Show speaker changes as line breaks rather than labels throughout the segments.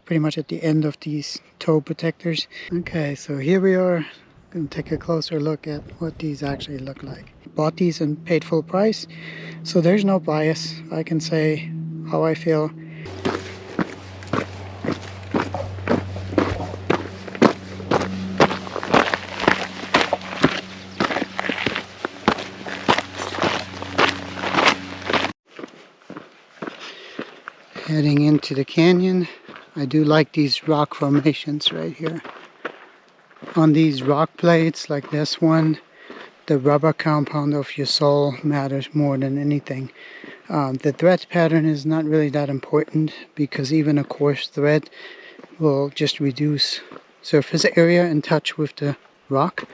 pretty much at the end of these toe protectors. Okay, so here we are. Gonna take a closer look at what these actually look like. Bought these and paid full price, so there's no bias. I can say how I feel. Heading into the canyon, I do like these rock formations right here. On these rock plates like this one, the rubber compound of your sole matters more than anything. The thread pattern is not really that important because even a coarse thread will just reduce surface area and touch with the rock.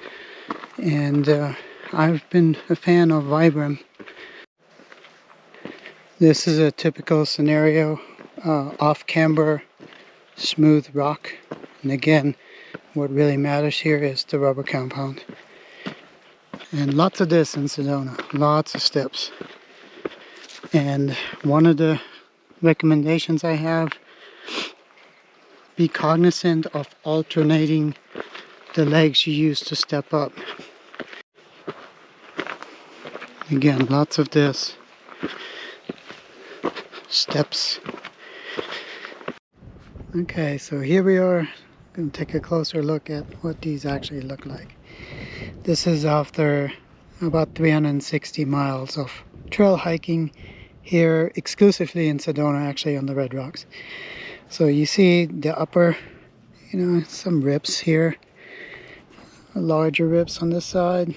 And I've been a fan of Vibram. This is a typical scenario, off-camber, smooth rock. And again, what really matters here is the rubber compound. And lots of this in Sedona, lots of steps. And one of the recommendations I have, be cognizant of alternating the legs you use to step up. Again, lots of this. Steps. Okay, so here we are. Going to take a closer look at what these actually look like. This is after about 360 miles of trail hiking here exclusively in Sedona, actually on the Red Rocks. So you see the upper, some rips here, larger rips on this side.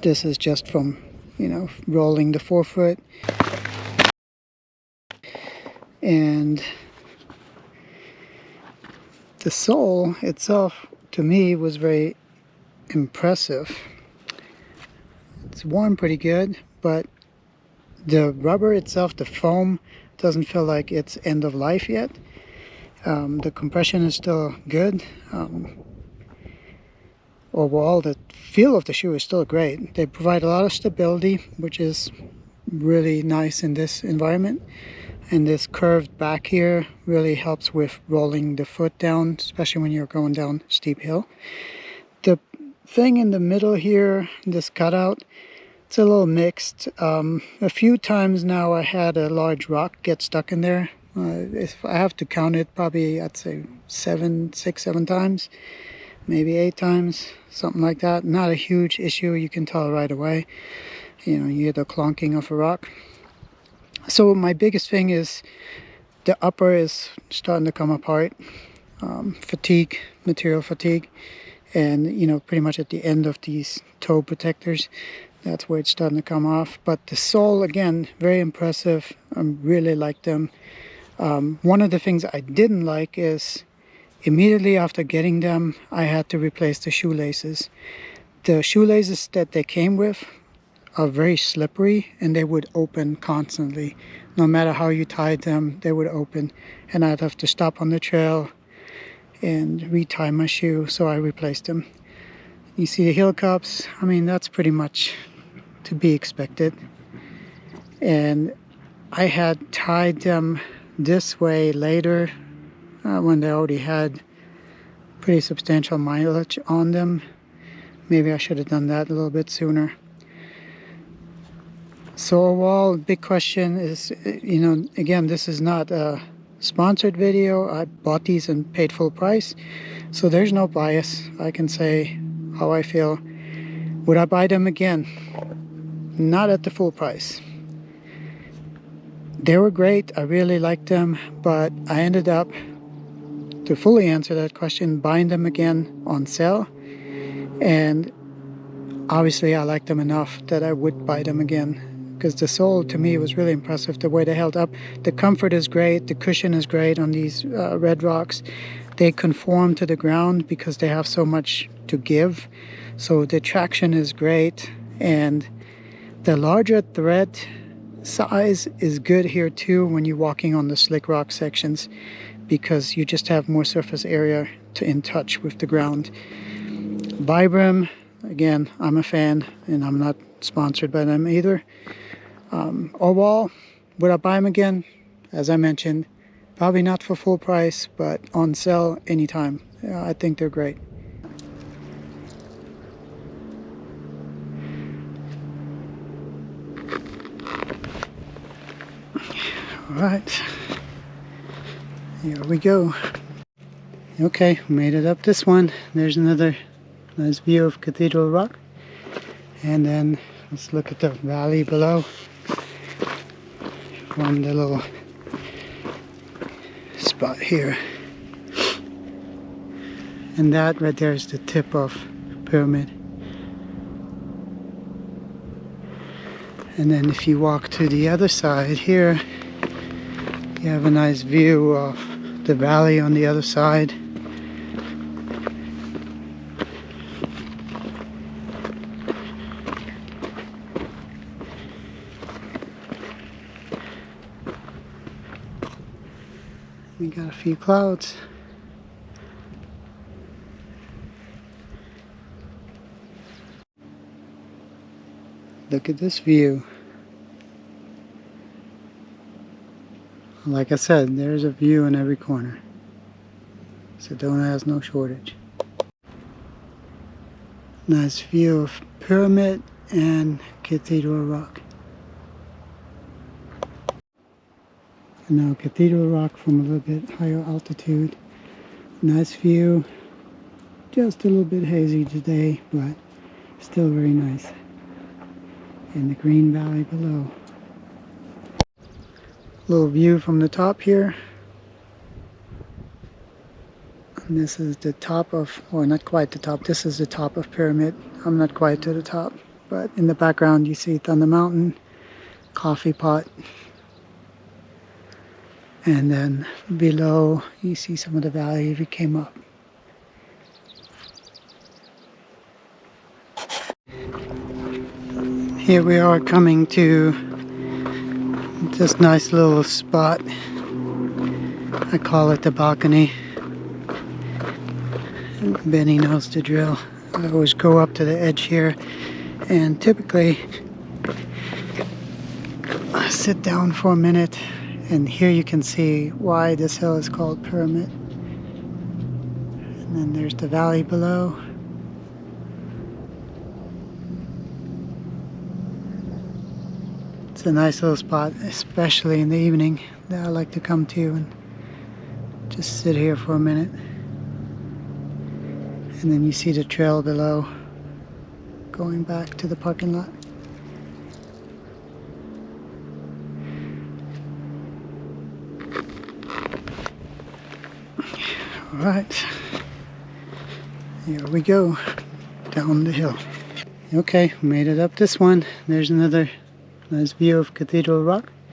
This is just from, rolling the forefoot. And the sole itself, to me, was very impressive. It's worn pretty good, but the rubber itself, the foam, doesn't feel like it's end of life yet. The compression is still good. Overall, the feel of the shoe is still great. They provide a lot of stability, which is really nice in this environment. And this curved back here really helps with rolling the foot down, especially when you're going down a steep hill. The thing in the middle here, this cutout, it's a little mixed. A few times now I had a large rock get stuck in there. If I have to count it, probably I'd say 6, 7 times, maybe 8 times, something like that. Not a huge issue, you can tell right away. You hear the clonking of a rock. So my biggest thing is the upper is starting to come apart, fatigue, material fatigue, and pretty much at the end of these toe protectors, that's where it's starting to come off. But the sole, again, very impressive. I really like them. One of the things I didn't like is immediately after getting them, I had to replace the shoelaces. The shoelaces that they came with are very slippery and they would open constantly. No matter how you tied them, they would open, and I'd have to stop on the trail and retie my shoe, so I replaced them. You see the heel cups, that's pretty much to be expected. And I had tied them this way later when they already had pretty substantial mileage on them. Maybe I should have done that a little bit sooner. So overall, the big question is, again, this is not a sponsored video. I bought these and paid full price, so there's no bias. I can say how I feel. Would I buy them again? Not at the full price. They were great. I really liked them, but I ended up, to fully answer that question, buying them again on sale. And obviously I liked them enough that I would buy them again, because the sole to me was really impressive, the way they held up. The comfort is great, the cushion is great on these Red Rocks. They conform to the ground because they have so much to give, so the traction is great. And the larger thread size is good here too when you're walking on the slick rock sections, because you just have more surface area to in touch with the ground. Vibram, again, I'm a fan, and I'm not sponsored by them either. Overall, would I buy them again? As I mentioned, Probably not for full price, but on sale anytime. I think they're great. Alright, here we go. Okay, made it up this one. There's another nice view of Cathedral Rock. And then let's look at the valley below. From the little spot here. And that right there is the tip of Pyramid. And then if you walk to the other side here, you have a nice view of the valley on the other side. We got a few clouds. Look at this view. Like I said, there's a view in every corner. Sedona has no shortage. Nice view of Pyramid and Cathedral Rock. And now Cathedral Rock from a little bit higher altitude. Nice view. Just a little bit hazy today, but still very nice. And the green valley below. Little view from the top here. And this is the top of, or not quite the top, this is the top of Pyramid. I'm not quite to the top, but in the background you see Thunder Mountain, Coffee Pot. And then below you see some of the valley if you came up. Here we are coming to this nice little spot. I call it the balcony. Benny knows the drill. I always go up to the edge here and typically I sit down for a minute, and here you can see why this hill is called Pyramid. And then there's the valley below. It's a nice little spot, especially in the evening, that I like to come to and just sit here for a minute. And then you see the trail below going back to the parking lot. Alright, here we go down the hill. Okay, made it up this one. There's another nice view of Cathedral Rock.